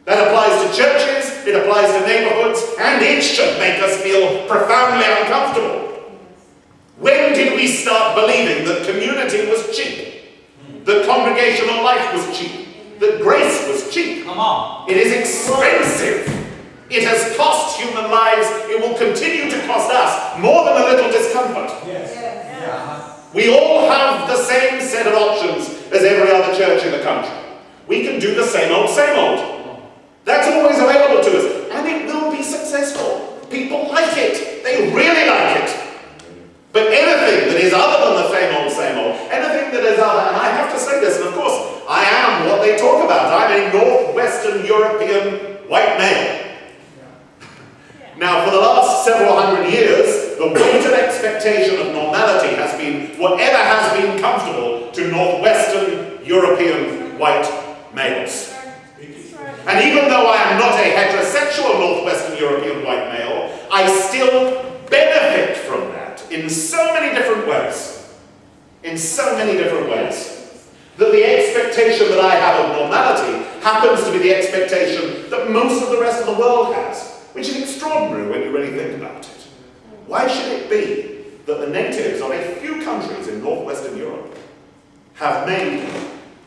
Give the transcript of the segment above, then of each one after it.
That applies to churches, it applies to neighborhoods, and it should make us feel profoundly uncomfortable. When did we start believing that community was cheap? That congregational life was cheap? That grace was cheap? Come on. It is expensive. It has cost human lives. It will continue to cost us more than a little discomfort. Yes. Yeah. We all have the same set of options as every other church in the country. We can do the same old, same old. That's always available to us. And it will be successful. People like it. They really like it. But anything that is other than the same old, anything that is other, and I have to say this, and of course, I am what they talk about. I'm a Northwestern European white male. Now, for the last several hundred years, the weighted expectation of normality has been whatever has been comfortable to Northwestern European white males. And even though I am not a heterosexual Northwestern European white male, I still benefit from that in so many different ways. In so many different ways. That the expectation that I have of normality happens to be the expectation that most of the rest of the world has. Which is extraordinary when you really think about it. Why should it be that the natives of a few countries in Northwestern Europe have made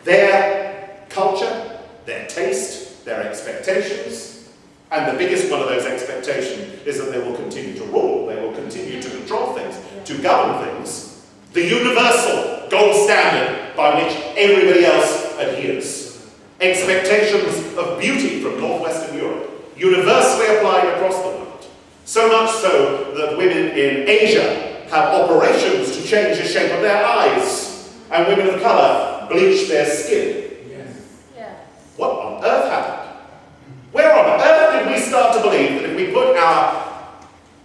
their culture, their taste, their expectations, and the biggest one of those expectations is that they will continue to rule, they will continue to control things, to govern things, the universal gold standard by which everybody else adheres. Expectations of beauty from Northwestern Europe. Universally applied across the world. So much so that women in Asia have operations to change the shape of their eyes, and women of colour bleach their skin. Yes. Yeah. What on earth happened? Where on earth did we start to believe that if we put our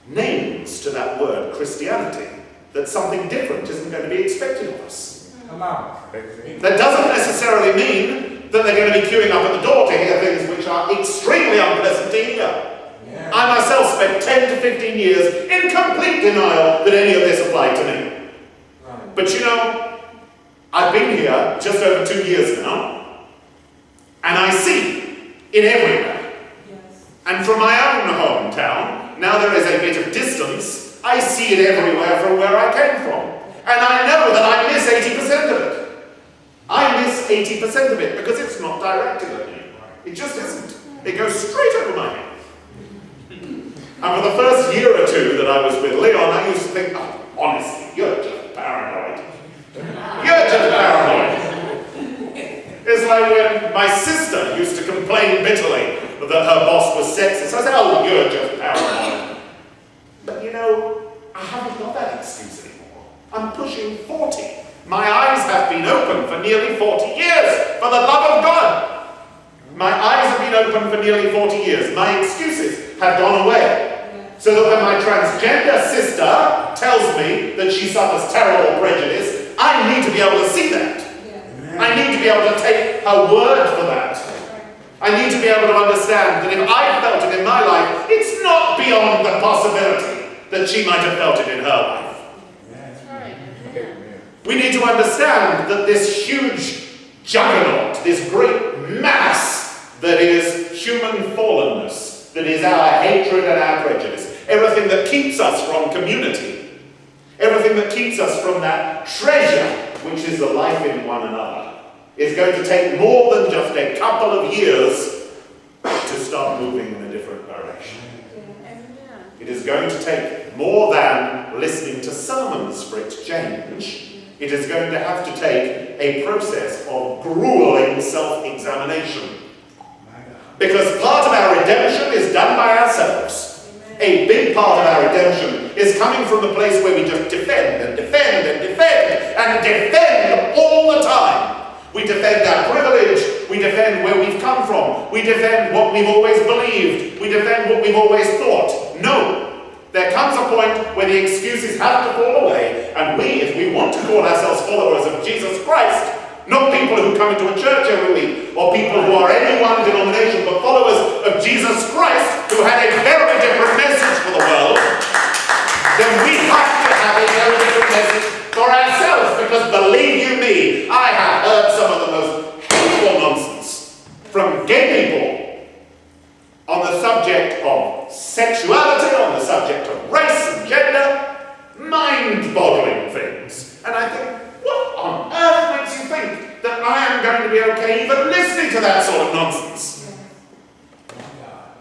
names to that word, Christianity, that something different isn't going to be expected of us? Come on. That doesn't necessarily mean that they're going to be queuing up at the door to hear things which are extremely unpleasant to hear. Yeah. I myself spent 10 to 15 years in complete denial that any of this applied to me. Right. But you know, I've been here just over 2 years now, and I see it everywhere. Yes. And from my own hometown, now there is a bit of distance, I see it everywhere from where I came from. And I know that I miss 80% of it. I miss 80% of it because it's not directed at me. It just isn't. It goes straight over my head. And for the first year or two that I was with Leon, I used to think, oh, honestly, you're just paranoid. You're just paranoid. It's like when my sister used to complain bitterly that her boss was sexist. I said, oh, you're just paranoid. But you know, I haven't got that excuse anymore. I'm pushing 40. My eyes have been open for nearly 40 years, for the love of God. My eyes have been open for nearly 40 years. My excuses have gone away. So that when my transgender sister tells me that she suffers terrible prejudice, I need to be able to see that. I need to be able to take her word for that. I need to be able to understand that if I felt it in my life, it's not beyond the possibility that she might have felt it in her life. We need to understand that this huge juggernaut, this great mass that is human fallenness, that is our hatred and our prejudice, everything that keeps us from community, everything that keeps us from that treasure which is the life in one another, is going to take more than just a couple of years to start moving in a different direction. It is going to take more than listening to sermons for it to change. It is going to have to take a process of grueling self-examination. Because part of our redemption is done by ourselves. A big part of our redemption is coming from the place where we just defend and defend and defend and defend all the time. We defend our privilege. We defend where we've come from. We defend what we've always believed. We defend what we've always thought. No. There comes a point where the excuses have to fall away, and we, if we want to call ourselves followers of Jesus Christ, not people who come into a church every week, or people who are any one denomination, but followers of Jesus Christ, who had a very different message for the world, then we have to have a very different message for ourselves, because believe you me, I have heard some of the most hateful nonsense from gay people sexuality, on the subject of race and gender, mind-boggling things. And I think, what on earth makes you think that I am going to be okay even listening to that sort of nonsense?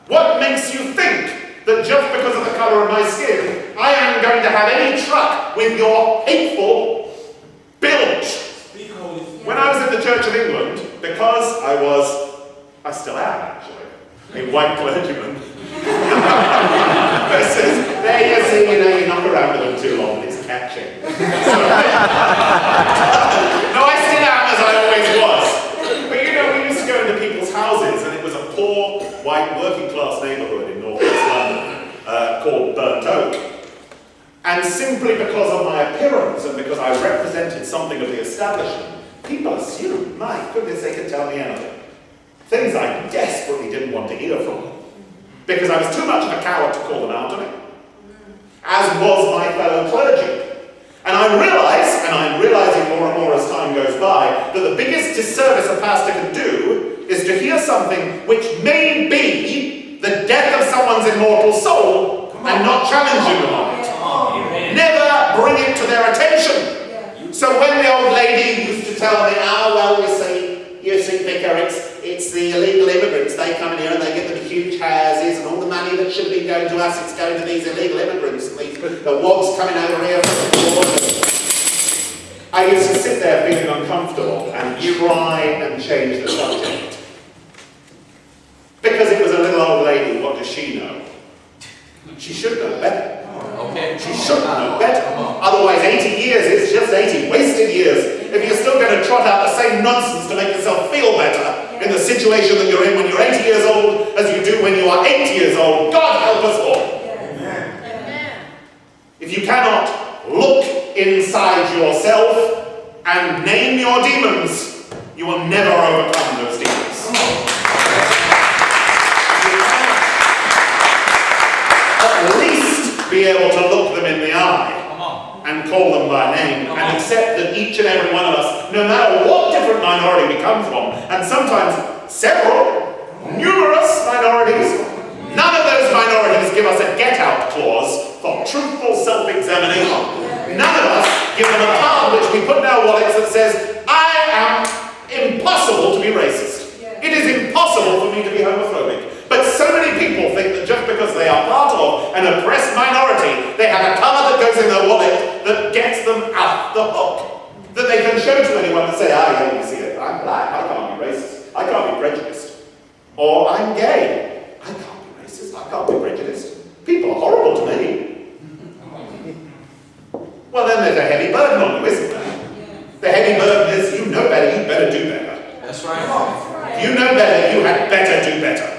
What makes you think that just because of the colour of my skin, I am going to have any truck with your hateful bilge? When I was in the Church of England, because I still am actually, a white clergyman, versus, there you see, you knock around with them too long, it's catching. So, no, I still am as I always was. But we used to go into people's houses, and it was a poor, white, working class neighbourhood in north west London called Burnt Oak. And simply because of my appearance and because I represented something of the establishment, people assumed, my goodness, they could tell me anything. Things I desperately didn't want to hear from them. Because I was too much of a coward to call them out on it. As was my fellow clergy. And I realise, and I'm realising more and more as time goes by, that the biggest disservice a pastor can do is to hear something which may be the death of someone's immortal soul and not challenging them on it. Never bring it to their attention. So when the old lady used to tell me, well, you see, Vicar, it's the illegal immigrants. They come in here and they get them huge houses, and all the money that should be going to us, it's going to these illegal immigrants. And the wogs coming over here from the border. I used to sit there feeling uncomfortable and try and change the subject. Because it was a little old lady, what does she know? She should know better. Okay. She should know better. Otherwise, 80 years is just 80 wasted years. If you're still going to trot out the same nonsense to make yourself feel better in the situation that you're in when you're 80 years old as you do when you are 8 years old, God help us all. Amen. If you cannot look inside yourself and name your demons, you will never overcome those demons. At least be able to look them in the eye and call them by name and accept that each and every one of us, no matter what different minority we come from, and sometimes several, numerous minorities, none of those minorities give us a get-out clause for truthful self-examination. None of us give them a card which we put in our wallets that says, I am impossible to be racist. It is impossible for me to be homophobic. But so many people think that just because they are part of an oppressed minority, they have a colour that goes in their wallet that gets them out the hook. That they can show to anyone and say, yeah, you see it, I'm black, I can't be racist, I can't be prejudiced. Or I'm gay, I can't be racist, I can't be prejudiced. People are horrible to me. Well, then there's a heavy burden on you, isn't there? The heavy burden is, you know better, you better do better. That's right. You know better, you had better do better.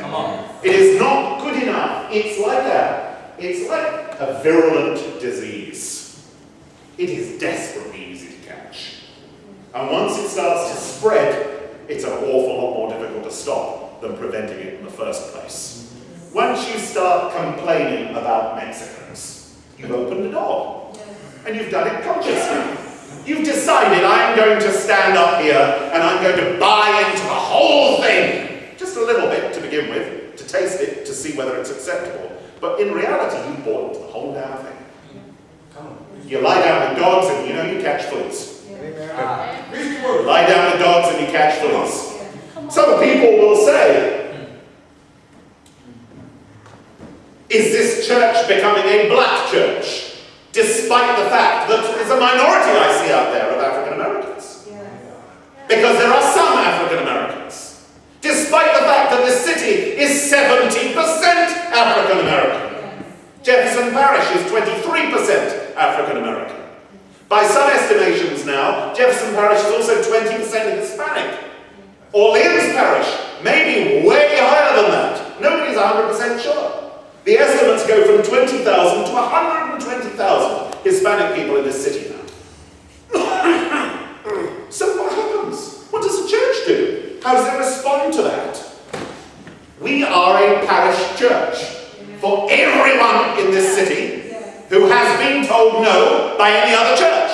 It is not good enough. It's like a virulent disease. It is desperately easy to catch. And once it starts to spread, it's an awful lot more difficult to stop than preventing it in the first place. Once you start complaining about Mexicans, you've opened the door. And you've done it consciously. You've decided, I'm going to stand up here and I'm going to buy into the whole thing. Just a little bit to begin with, to taste it, to see whether it's acceptable. But in reality, you bought into the whole damn thing. You lie down with dogs and you catch fleas. You lie down with dogs and you catch fleas. Some people will say, is this church becoming a black church? Despite the fact that there's a minority I see out there of African Americans. Because there are some African Americans. Despite the fact that this city is 70% African American. Jefferson Parish is 23% African American. By some estimations now, Jefferson Parish is also 20% Hispanic. Orleans Parish may be way higher than that. Nobody's 100% sure. The estimates go from 20,000 to 120,000 Hispanic people in this city now. So what happens? What does the church do? How does it respond to that? We are a parish church for everyone in this city who has been told no by any other church.